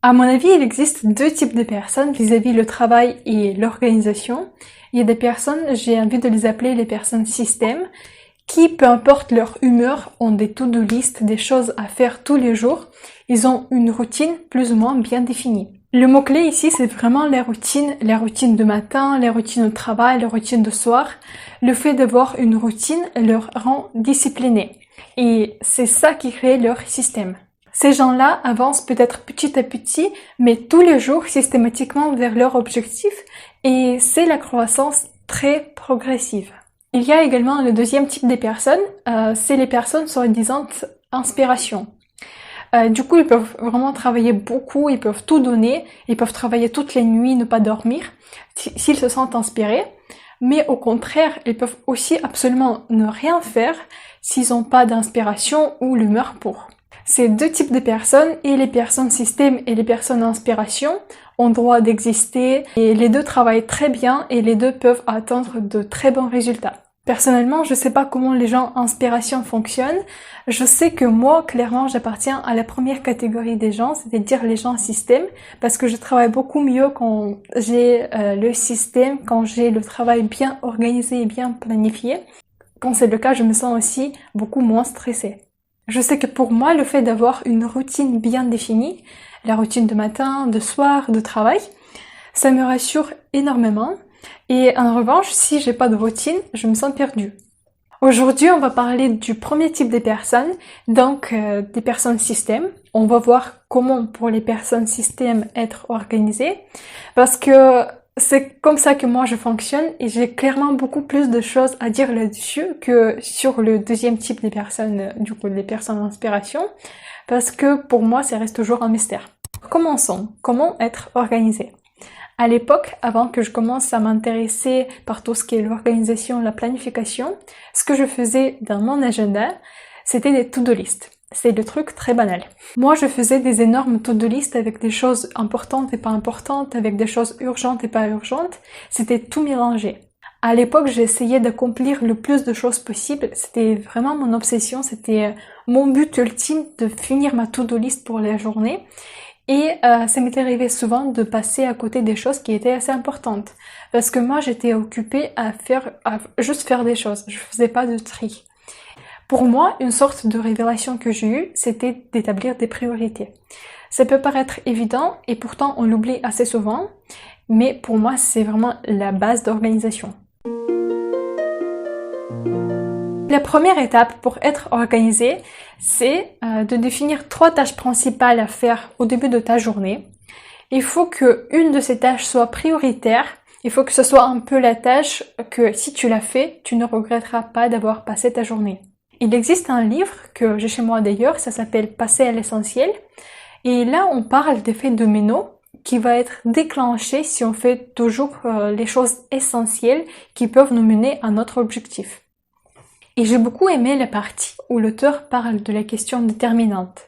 À mon avis, il existe deux types de personnes vis-à-vis le travail et l'organisation. Il y a des personnes, j'ai envie de les appeler les personnes système, qui, peu importe leur humeur, ont des to-do list, des choses à faire tous les jours. Ils ont une routine plus ou moins bien définie. Le mot-clé ici, c'est vraiment les routines de matin, les routines de travail, les routines de soir. Le fait d'avoir une routine leur rend disciplinés. Et c'est ça qui crée leur système. Ces gens-là avancent peut-être petit à petit, mais tous les jours systématiquement vers leur objectif, et c'est la croissance très progressive. Il y a également le deuxième type de personnes, c'est les personnes soi-disant inspiration. Du coup, ils peuvent vraiment travailler beaucoup, ils peuvent tout donner, ils peuvent travailler toutes les nuits, ne pas dormir, s'ils se sentent inspirés. Mais au contraire, ils peuvent aussi absolument ne rien faire s'ils n'ont pas d'inspiration ou l'humeur pour. Ces deux types de personnes, et les personnes système et les personnes inspiration, ont droit d'exister et les deux travaillent très bien et les deux peuvent atteindre de très bons résultats. Personnellement, je sais pas comment les gens inspiration fonctionnent. Je sais que moi, clairement, j'appartiens à la première catégorie des gens, c'est-à-dire les gens système, parce que je travaille beaucoup mieux quand j'ai le système, quand j'ai le travail bien organisé et bien planifié. Quand c'est le cas, je me sens aussi beaucoup moins stressée. Je sais que pour moi, le fait d'avoir une routine bien définie, la routine de matin, de soir, de travail, ça me rassure énormément. Et en revanche, si j'ai pas de routine, je me sens perdue. Aujourd'hui, on va parler du premier type de personnes, donc des personnes système. On va voir comment pour les personnes système être organisées, parce que c'est comme ça que moi je fonctionne et j'ai clairement beaucoup plus de choses à dire là-dessus que sur le deuxième type des personnes, du coup les personnes d'inspiration, parce que pour moi ça reste toujours un mystère. Commençons. Comment être organisé? À l'époque, avant que je commence à m'intéresser par tout ce qui est l'organisation, la planification, ce que je faisais dans mon agenda, c'était des to-do list. C'est le truc très banal. Moi, je faisais des énormes to-do list avec des choses importantes et pas importantes, avec des choses urgentes et pas urgentes. C'était tout mélangé. À l'époque, j'essayais d'accomplir le plus de choses possible. C'était vraiment mon obsession. C'était mon but ultime de finir ma to-do list pour la journée. Et ça m'était arrivé souvent de passer à côté des choses qui étaient assez importantes. Parce que moi, j'étais occupée à juste faire des choses. Je faisais pas de tri. Pour moi, une sorte de révélation que j'ai eue, c'était d'établir des priorités. Ça peut paraître évident et pourtant on l'oublie assez souvent, mais pour moi, c'est vraiment la base d'organisation. La première étape pour être organisé, c'est de définir 3 tâches principales à faire au début de ta journée. Il faut que une de ces tâches soit prioritaire. Il faut que ce soit un peu la tâche que si tu l'as fait, tu ne regretteras pas d'avoir passé ta journée. Il existe un livre que j'ai chez moi d'ailleurs, ça s'appelle Passer à l'essentiel. Et là, on parle d'effet domino qui va être déclenché si on fait toujours les choses essentielles qui peuvent nous mener à notre objectif. Et j'ai beaucoup aimé la partie où l'auteur parle de la question déterminante.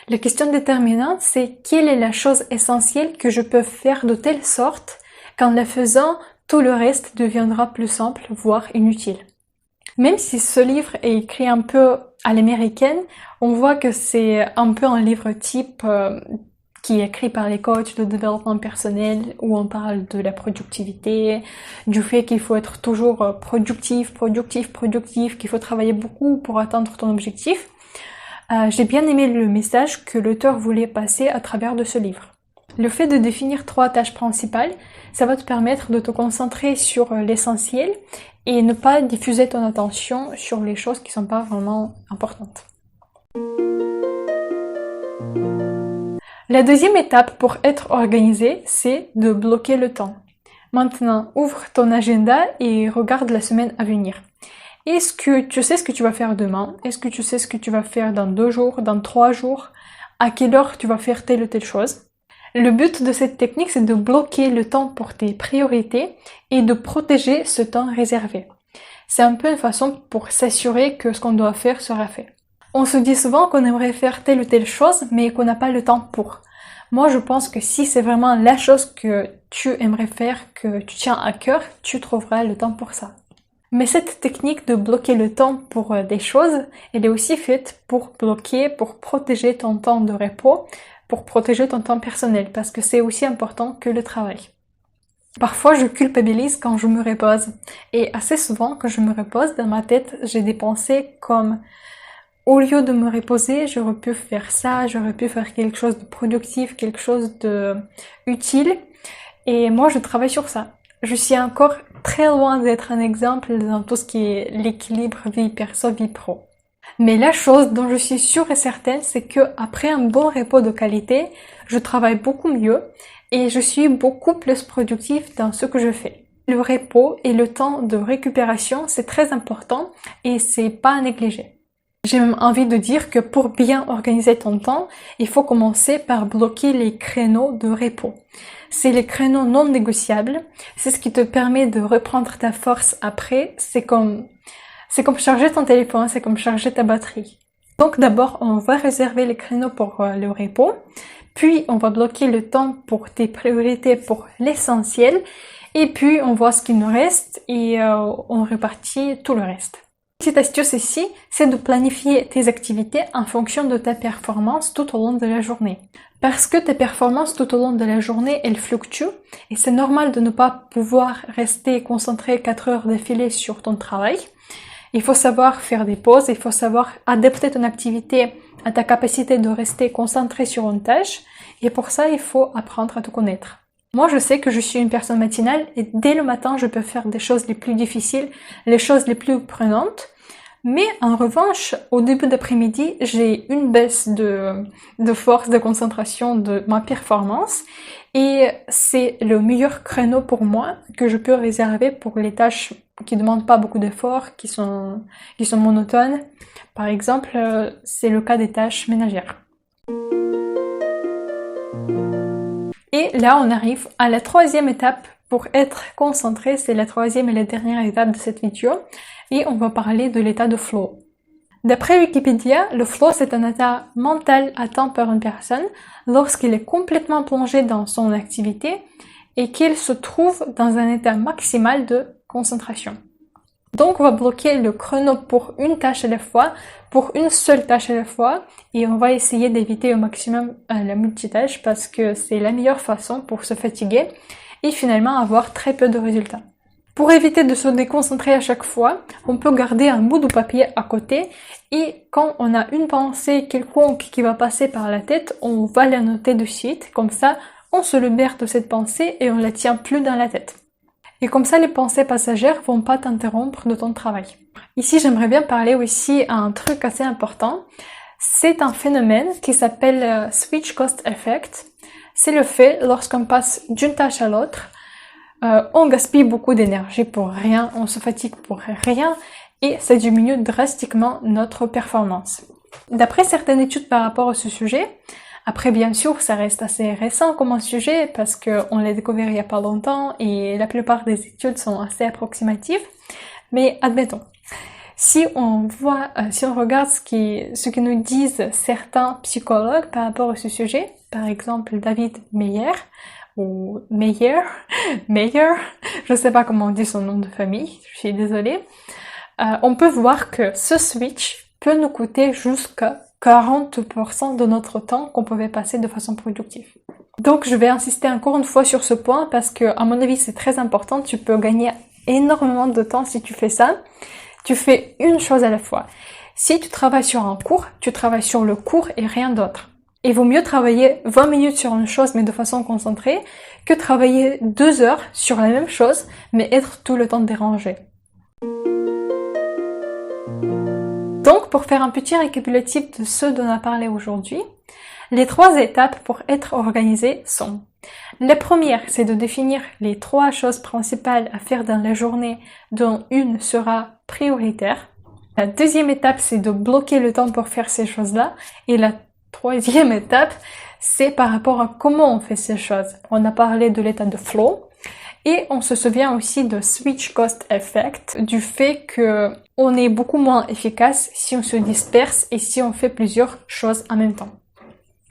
La question déterminante, c'est quelle est la chose essentielle que je peux faire de telle sorte qu'en la faisant, tout le reste deviendra plus simple, voire inutile. Même si ce livre est écrit un peu à l'américaine, on voit que c'est un peu un livre type qui est écrit par les coachs de développement personnel où on parle de la productivité, du fait qu'il faut être toujours productif, qu'il faut travailler beaucoup pour atteindre ton objectif. J'ai bien aimé le message que l'auteur voulait passer à travers de ce livre. Le fait de définir 3 tâches principales, ça va te permettre de te concentrer sur l'essentiel et ne pas diffuser ton attention sur les choses qui sont pas vraiment importantes. La deuxième étape pour être organisé, c'est de bloquer le temps. Maintenant, ouvre ton agenda et regarde la semaine à venir. Est-ce que tu sais ce que tu vas faire demain? Est-ce que tu sais ce que tu vas faire dans 2 jours, dans 3 jours? À quelle heure tu vas faire telle ou telle chose? Le but de cette technique, c'est de bloquer le temps pour tes priorités et de protéger ce temps réservé. C'est un peu une façon pour s'assurer que ce qu'on doit faire sera fait. On se dit souvent qu'on aimerait faire telle ou telle chose, mais qu'on n'a pas le temps pour. Moi, je pense que si c'est vraiment la chose que tu aimerais faire, que tu tiens à cœur, tu trouveras le temps pour ça. Mais cette technique de bloquer le temps pour des choses, elle est aussi faite pour bloquer, pour protéger ton temps de repos, pour protéger ton temps personnel parce que c'est aussi important que le travail. Parfois, je culpabilise quand je me repose et assez souvent, quand je me repose, dans ma tête, j'ai des pensées comme au lieu de me reposer, j'aurais pu faire ça, j'aurais pu faire quelque chose de productif, quelque chose de utile et moi, je travaille sur ça. Je suis encore très loin d'être un exemple dans tout ce qui est l'équilibre vie perso, vie pro. Mais la chose dont je suis sûre et certaine, c'est que après un bon repos de qualité, je travaille beaucoup mieux et je suis beaucoup plus productive dans ce que je fais. Le repos et le temps de récupération, c'est très important et c'est pas à négliger. J'ai même envie de dire que pour bien organiser ton temps, il faut commencer par bloquer les créneaux de repos. C'est les créneaux non négociables, c'est ce qui te permet de reprendre ta force après, c'est comme charger ton téléphone, c'est comme charger ta batterie. Donc d'abord, on va réserver les créneaux pour le repos, puis on va bloquer le temps pour tes priorités, pour l'essentiel, et puis on voit ce qu'il nous reste et on répartit tout le reste. Petite astuce ici, c'est de planifier tes activités en fonction de ta performance tout au long de la journée. Parce que tes performances tout au long de la journée, elles fluctuent et c'est normal de ne pas pouvoir rester concentré 4 heures d'affilée sur ton travail. Il faut savoir faire des pauses, il faut savoir adapter ton activité à ta capacité de rester concentré sur une tâche et pour ça, il faut apprendre à te connaître. Moi, je sais que je suis une personne matinale et dès le matin, je peux faire des choses les plus difficiles, les choses les plus prenantes. Mais en revanche, au début d'après-midi, j'ai une baisse de force, de concentration de ma performance et c'est le meilleur créneau pour moi que je peux réserver pour les tâches qui demandent pas beaucoup d'efforts, qui sont monotones. Par exemple, c'est le cas des tâches ménagères. Et là, on arrive à la troisième étape pour être concentré. C'est la troisième et la dernière étape de cette vidéo. Et on va parler de l'état de flow. D'après Wikipédia, le flow, c'est un état mental atteint par une personne lorsqu'il est complètement plongé dans son activité et qu'il se trouve dans un état maximal de concentration. Donc, on va bloquer le chrono pour une tâche à la fois, pour une seule tâche à la fois, et on va essayer d'éviter au maximum la multitâche parce que c'est la meilleure façon pour se fatiguer et finalement avoir très peu de résultats. Pour éviter de se déconcentrer à chaque fois, on peut garder un bout de papier à côté et quand on a une pensée quelconque qui va passer par la tête, on va la noter de suite. Comme ça, on se libère de cette pensée et on la tient plus dans la tête. Et comme ça, les pensées passagères vont pas t'interrompre de ton travail. Ici, j'aimerais bien parler aussi d'un truc assez important. C'est un phénomène qui s'appelle Switch Cost Effect. C'est le fait, lorsqu'on passe d'une tâche à l'autre, on gaspille beaucoup d'énergie pour rien, on se fatigue pour rien et ça diminue drastiquement notre performance. D'après certaines études par rapport à ce sujet, après bien sûr ça reste assez récent comme un sujet parce qu'on l'a découvert il y a pas longtemps et la plupart des études sont assez approximatives, mais admettons. Si on regarde ce que nous disent certains psychologues par rapport à ce sujet, par exemple David Meyer, ou Meyer, je sais pas comment on dit son nom de famille, je suis désolée, on peut voir que ce switch peut nous coûter jusqu'à 40% de notre temps qu'on pouvait passer de façon productive. Donc je vais insister encore une fois sur ce point parce que à mon avis c'est très important, tu peux gagner énormément de temps si tu fais ça. Tu fais une chose à la fois. Si tu travailles sur un cours, tu travailles sur le cours et rien d'autre. Il vaut mieux travailler 20 minutes sur une chose mais de façon concentrée que travailler 2 heures sur la même chose mais être tout le temps dérangé. Donc pour faire un petit récapitulatif de ce dont on a parlé aujourd'hui, les 3 étapes pour être organisé sont: la première, c'est de définir les 3 choses principales à faire dans la journée dont une sera prioritaire. La deuxième étape, c'est de bloquer le temps pour faire ces choses-là et la troisième étape, c'est par rapport à comment on fait ces choses. On a parlé de l'état de flow et on se souvient aussi de switch cost effect, du fait que on est beaucoup moins efficace si on se disperse et si on fait plusieurs choses en même temps.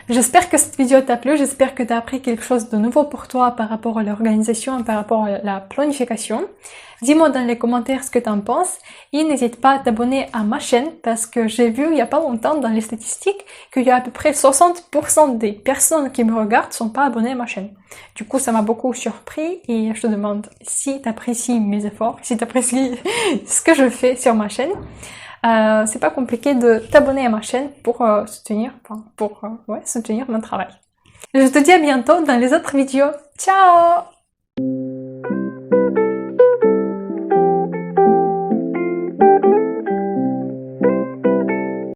J'espère que cette vidéo t'a plu, j'espère que tu as appris quelque chose de nouveau pour toi par rapport à l'organisation, par rapport à la planification. Dis-moi dans les commentaires ce que tu en penses et n'hésite pas à t'abonner à ma chaîne parce que j'ai vu il y a pas longtemps dans les statistiques qu'il y a à peu près 60% des personnes qui me regardent sont pas abonnées à ma chaîne. Du coup, ça m'a beaucoup surpris et je te demande si tu apprécies mes efforts, si tu apprécies ce que je fais sur ma chaîne. C'est pas compliqué de t'abonner à ma chaîne pour soutenir mon travail. Je te dis à bientôt dans les autres vidéos. Ciao!